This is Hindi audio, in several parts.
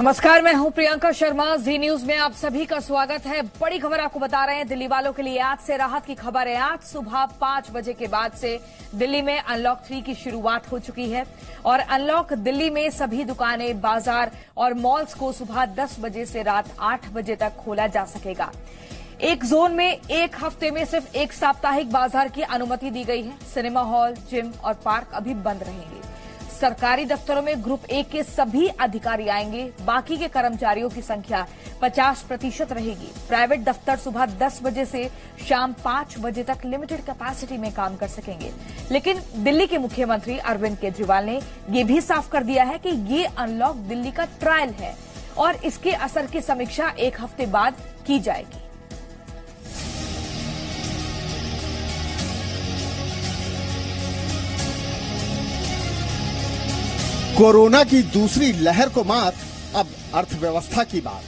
नमस्कार, मैं हूं प्रियंका शर्मा। जी न्यूज में आप सभी का स्वागत है। बड़ी खबर आपको बता रहे हैं, दिल्ली वालों के लिए आज से राहत की खबर है। आज सुबह 5 बजे के बाद से दिल्ली में अनलॉक 3 की शुरुआत हो चुकी है और अनलॉक दिल्ली में सभी दुकानें, बाजार और मॉल्स को सुबह 10 बजे से रात 8 बजे तक खोला जा सकेगा। एक जोन में एक हफ्ते में सिर्फ एक साप्ताहिक बाजार की अनुमति दी गई है। सिनेमा हॉल, जिम और पार्क अभी बंद रहेंगे। सरकारी दफ्तरों में ग्रुप 1 के सभी अधिकारी आएंगे। बाकी के कर्मचारियों की संख्या 50% रहेगी। प्राइवेट दफ्तर सुबह 10 बजे से शाम 5 बजे तक लिमिटेड कैपेसिटी में काम कर सकेंगे। लेकिन दिल्ली के मुख्यमंत्री अरविंद केजरीवाल ने यह भी साफ कर दिया है कि ये अनलॉक दिल्ली का ट्रायल है और इसके असर की समीक्षा एक हफ्ते बाद की जाएगी। कोरोना की दूसरी लहर को मात, अब अर्थव्यवस्था की बात।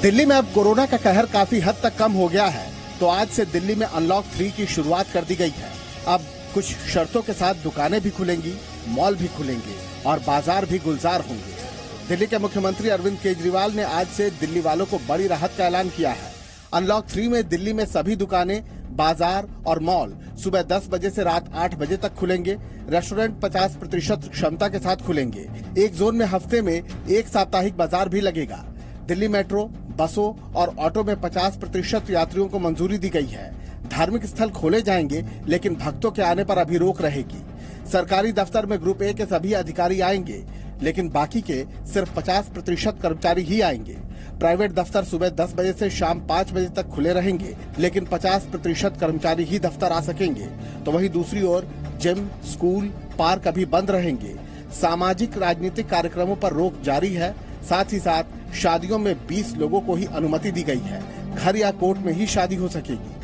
दिल्ली में अब कोरोना का कहर काफी हद तक कम हो गया है, तो आज से दिल्ली में अनलॉक 3 की शुरुआत कर दी गई है। अब कुछ शर्तों के साथ दुकानें भी खुलेंगी, मॉल भी खुलेंगे और बाजार भी गुलजार होंगे। दिल्ली के मुख्यमंत्री अरविंद केजरीवाल ने आज से दिल्ली वालों को बड़ी राहत का ऐलान किया है। अनलॉक 3 में दिल्ली में सभी दुकानें, बाजार और मॉल सुबह 10 बजे से रात 8 बजे तक खुलेंगे। रेस्टोरेंट 50% क्षमता के साथ खुलेंगे। एक जोन में हफ्ते में एक साप्ताहिक बाजार भी लगेगा। दिल्ली मेट्रो, बसों और ऑटो में 50% यात्रियों को मंजूरी दी गई है। धार्मिक स्थल खोले जाएंगे, लेकिन भक्तों के आने पर अभी रोक रहेगी। सरकारी दफ्तर में ग्रुप 1 के सभी अधिकारी आएंगे, लेकिन बाकी के सिर्फ 50% कर्मचारी ही आएंगे। प्राइवेट दफ्तर सुबह 10 बजे से शाम 5 बजे तक खुले रहेंगे, लेकिन 50% कर्मचारी ही दफ्तर आ सकेंगे। तो वहीं दूसरी ओर जिम, स्कूल, पार्क अभी बंद रहेंगे। सामाजिक राजनीतिक कार्यक्रमों पर रोक जारी है। साथ ही साथ शादियों में 20 लोगों को ही अनुमति दी गई है। घर या कोर्ट में ही शादी हो सकेगी।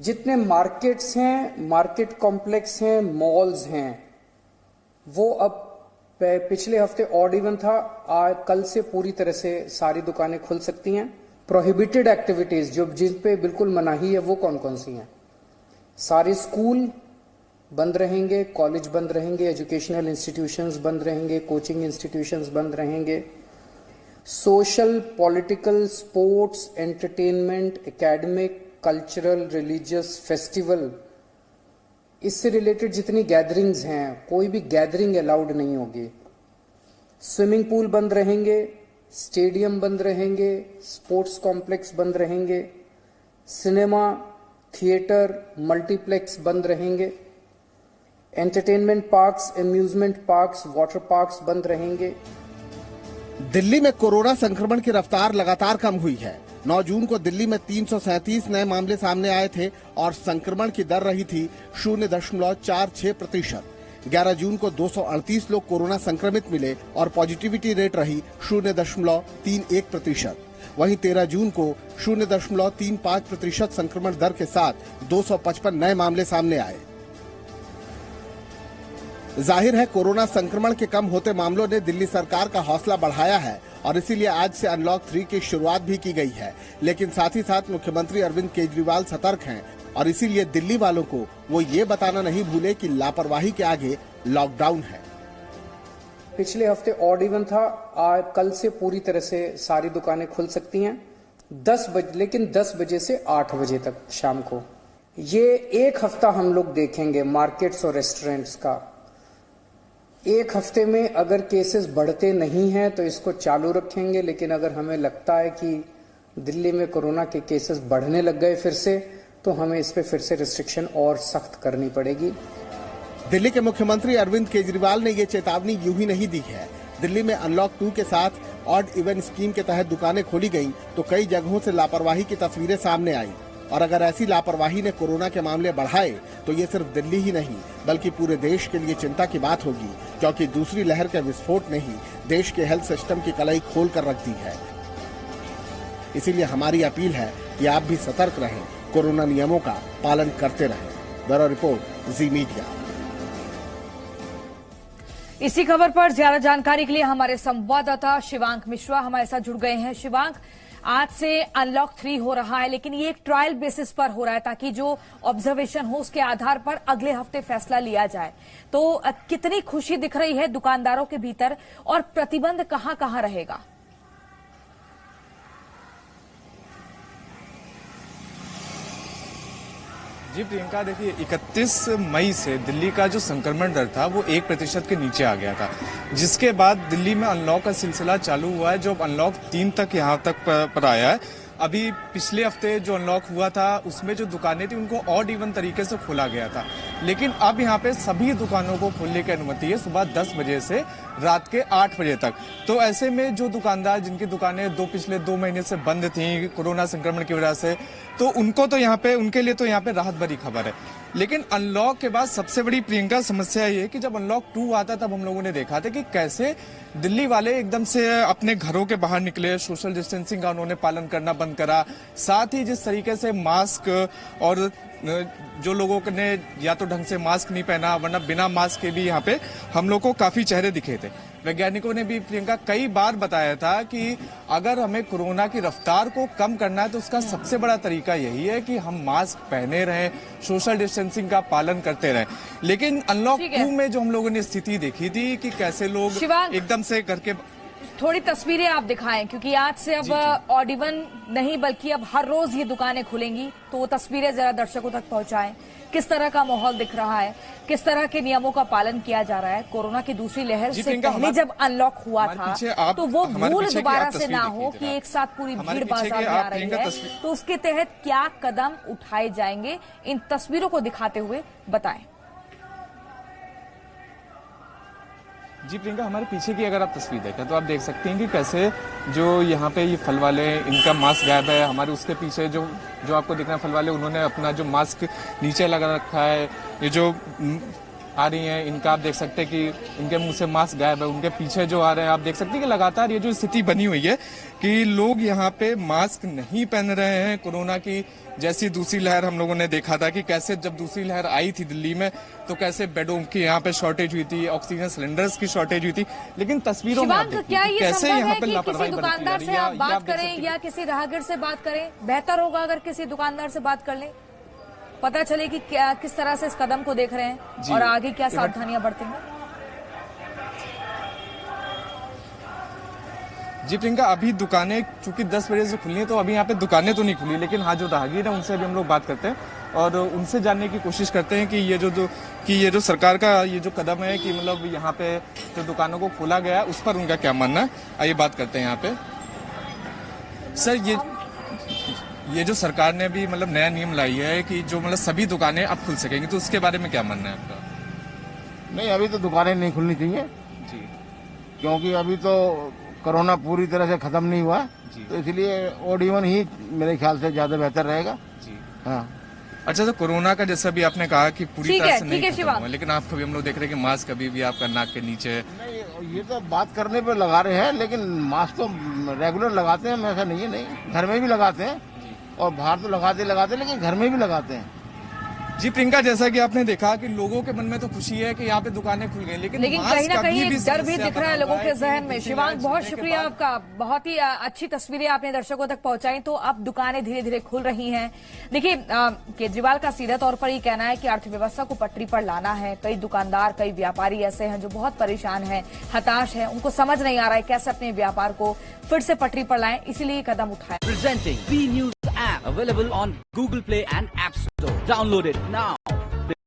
जितने मार्केट्स हैं, मार्केट कॉम्प्लेक्स हैं, मॉल्स हैं, वो अब पिछले हफ्ते ऑड इवन था, कल से पूरी तरह से सारी दुकानें खुल सकती हैं। प्रोहिबिटेड एक्टिविटीज जो जिन पे बिल्कुल मनाही है वो कौन कौन सी हैं? सारे स्कूल बंद रहेंगे, कॉलेज बंद रहेंगे, एजुकेशनल इंस्टीट्यूशंस बंद रहेंगे, कोचिंग इंस्टीट्यूशंस बंद रहेंगे। Social, political, sports, entertainment, academic, cultural, religious, festival, इससे रिलेटेड जितनी गैदरिंग्स हैं, कोई भी गैदरिंग अलाउड नहीं होगी। स्विमिंग पूल बंद रहेंगे, स्टेडियम बंद रहेंगे, स्पोर्ट्स कॉम्प्लेक्स बंद रहेंगे, सिनेमा, थिएटर, मल्टीप्लेक्स बंद रहेंगे, entertainment parks, amusement parks, water parks बंद रहेंगे। दिल्ली में कोरोना संक्रमण की रफ्तार लगातार कम हुई है। 9 जून को दिल्ली में 337 नए मामले सामने आए थे और संक्रमण की दर रही थी 0.46%। 11 जून को 238 लोग कोरोना संक्रमित मिले और पॉजिटिविटी रेट रही 0.31%। वहीं 13 जून को 0.35% संक्रमण दर के साथ 255 नए मामले सामने आए। जाहिर है, कोरोना संक्रमण के कम होते मामलों ने दिल्ली सरकार का हौसला बढ़ाया है और इसीलिए आज से अनलॉक 3 की शुरुआत भी की गई है। लेकिन साथ ही साथ मुख्यमंत्री अरविंद केजरीवाल सतर्क हैं और इसीलिए दिल्ली वालों को वो ये बताना नहीं भूले कि लापरवाही के आगे लॉकडाउन है। पिछले हफ्ते ऑड इवन था, कल से पूरी तरह से सारी दुकानें खुल सकती हैं 10 बजे, लेकिन 10 बजे से 8 बजे तक शाम को। ये एक हफ्ता हम लोग देखेंगे मार्केट्स और रेस्टोरेंट्स का। एक हफ्ते में अगर केसेस बढ़ते नहीं हैं तो इसको चालू रखेंगे, लेकिन अगर हमें लगता है कि दिल्ली में कोरोना के केसेस बढ़ने लग गए फिर से, तो हमें इस पे फिर से रिस्ट्रिक्शन और सख्त करनी पड़ेगी। दिल्ली के मुख्यमंत्री अरविंद केजरीवाल ने ये चेतावनी यूं ही नहीं दी है। दिल्ली में अनलॉक 2 के साथ ऑड इवन स्कीम के तहत दुकानें खोली गईं, तो कई जगहों से लापरवाही की तस्वीरें सामने आई और अगर ऐसी लापरवाही ने कोरोना के मामले बढ़ाए तो ये सिर्फ दिल्ली ही नहीं बल्कि पूरे देश के लिए चिंता की बात होगी, क्योंकि दूसरी लहर के विस्फोट ने ही देश के हेल्थ सिस्टम की कलाई खोल कर रख दी है। इसीलिए हमारी अपील है कि आप भी सतर्क रहें, कोरोना नियमों का पालन करते रहें। ब्यूरो रिपोर्ट, जी मीडिया। इसी खबर पर ज्यादा जानकारी के लिए हमारे संवाददाता शिवांक मिश्रा हमारे साथ जुड़ गए हैं। शिवांक, आज से अनलॉक 3 हो रहा है, लेकिन ये एक ट्रायल बेसिस पर हो रहा है ताकि जो ऑब्जर्वेशन हो उसके आधार पर अगले हफ्ते फैसला लिया जाए। तो कितनी खुशी दिख रही है दुकानदारों के भीतर, और प्रतिबंध कहां कहां रहेगा? जी प्रियंका, देखिए 31 मई से दिल्ली का जो संक्रमण दर था वो 1% के नीचे आ गया था, जिसके बाद दिल्ली में अनलॉक का सिलसिला चालू हुआ है, जो अनलॉक 3 तक यहाँ तक पर आया है। अभी पिछले हफ्ते जो अनलॉक हुआ था उसमें जो दुकानें थी उनको ऑड इवन तरीके से खोला गया था, लेकिन अब यहाँ पे सभी दुकानों को खोलने की अनुमति है सुबह 10 बजे से रात के 8 बजे तक। तो ऐसे में जो दुकानदार जिनकी दुकानें पिछले 2 महीने से बंद थी कोरोना संक्रमण की वजह से, तो उनको तो यहाँ पे, उनके लिए तो यहाँ पे राहत भरी खबर है। लेकिन अनलॉक के बाद सबसे बड़ी प्रियंका समस्या ये है कि जब अनलॉक 2 आता तब हम लोगों ने देखा था कि कैसे दिल्ली वाले एकदम से अपने घरों के बाहर निकले, सोशल डिस्टेंसिंग का उन्होंने पालन करना बंद करा, साथ ही जिस तरीके से मास्क, और जो लोगों ने या तो ढंग से मास्क नहीं पहना वरना बिना मास्क के भी यहाँ पे हम लोग को काफी चेहरे दिखे थे। वैज्ञानिकों ने भी प्रियंका कई बार बताया था कि अगर हमें कोरोना की रफ्तार को कम करना है तो उसका सबसे बड़ा तरीका यही है कि हम मास्क पहने रहें, सोशल डिस्टेंसिंग का पालन करते रहें। लेकिन अनलॉक 2 में जो हम लोगों ने स्थिति देखी थी कि कैसे लोग एकदम से घर के, थोड़ी तस्वीरें आप दिखाएं, क्योंकि आज से अब ऑड इवन नहीं बल्कि अब हर रोज ये दुकानें खुलेंगी, तो वो तस्वीरें जरा दर्शकों तक पहुंचाएं। किस तरह का माहौल दिख रहा है, किस तरह के नियमों का पालन किया जा रहा है? कोरोना की दूसरी लहर से पहले जब अनलॉक हुआ था तो वो भूल दोबारा से ना हो कि एक साथ पूरी भीड़ बाजार में आ रही है, तो उसके तहत क्या कदम उठाए जाएंगे, इन तस्वीरों को दिखाते हुए बताएं। जी प्रियंका, हमारे पीछे की अगर आप तस्वीर देखें तो आप देख सकते हैं कि कैसे जो यहाँ पे ये फल वाले, इनका मास्क गायब है। हमारे उसके पीछे जो आपको दिख रहा है फल वाले, उन्होंने अपना जो मास्क नीचे लगा रखा है। ये जो आ रही हैं इनका आप देख सकते हैं कि इनके मुंह से मास्क गायब है। उनके पीछे जो आ रहे हैं आप देख सकते हैं कि लगातार ये जो स्थिति बनी हुई है कि लोग यहाँ पे मास्क नहीं पहन रहे हैं। कोरोना की जैसी दूसरी लहर हम लोगों ने देखा था कि कैसे जब दूसरी लहर आई थी दिल्ली में तो कैसे बेडों की यहाँ पे शॉर्टेज हुई थी, ऑक्सीजन सिलेंडर्स की शॉर्टेज हुई थी, लेकिन तस्वीरों में आप क्या ये कैसे संभव यहाँ है पे कि लापरवाही किसी दुकानदार से आप बात करें या किसी राहगीर से बात करें? बेहतर होगा अगर किसी दुकानदार से बात कर लें, पता चले कि क्या, किस तरह से इस कदम को देख रहे हैं और आगे क्या सावधानियां बरतेंगे। जी प्रियंका, अभी दुकानें चूंकि 10 बजे से खुली हैं तो अभी यहाँ पे दुकानें तो नहीं खुली, लेकिन हाँ जो राहगीर है उनसे भी हम लोग बात करते हैं और उनसे जानने की कोशिश करते हैं कि ये जो सरकार का ये जो कदम है कि मतलब यहाँ पे जो दुकानों को खोला गया है उस पर उनका क्या मानना है। आइए बात करते हैं यहाँ पे। सर, ये जो सरकार ने भी मतलब नया नियम लाई है कि जो मतलब सभी दुकानें अब खुल सकेंगी, तो उसके बारे में क्या मानना है आपका? नहीं, अभी तो दुकानें नहीं खुलनी चाहिए जी, क्योंकि अभी तो कोरोना पूरी तरह से खत्म नहीं हुआ, तो इसलिए ऑड इवन ही मेरे ख्याल से ज्यादा बेहतर रहेगा जी। हाँ। अच्छा, तो कोरोना का जैसा भी आपने कहा कि पूरी तरह से नहीं खत्म हुआ, लेकिन आपको भी हम लोग देख रहे हैं कि मास्क अभी भी आपका नाक के नीचे। नहीं, ये तो बात करने पे लगा रहे हैं, लेकिन मास्क तो रेगुलर लगाते हैं, ऐसा नहीं है। नहीं, घर में भी लगाते हैं और बाहर तो लगाते लेकिन घर में भी लगाते हैं। जी प्रियंका, जैसा कि आपने देखा कि लोगों के मन में तो खुशी है कि यहाँ पे दुकानें खुल गई, लेकिन कहीं ना कहीं एक डर भी दिख रहा है लोगों के जहन में। शिवांग, बहुत शुक्रिया आपका, बहुत ही अच्छी तस्वीरें आपने दर्शकों तक पहुंचाई। तो अब दुकानें धीरे धीरे खुल रही हैं। देखिए, केजरीवाल का सीधा तौर पर ये कहना है कि अर्थव्यवस्था को पटरी पर लाना है। कई दुकानदार, कई व्यापारी ऐसे हैं जो बहुत परेशान हैं, हताश हैं, उनको समझ नहीं आ रहा है कैसे अपने व्यापार को फिर से पटरी पर लाएं, इसीलिए कदम उठाए। Presenting B News app available on Google Play and App Store. Download it now.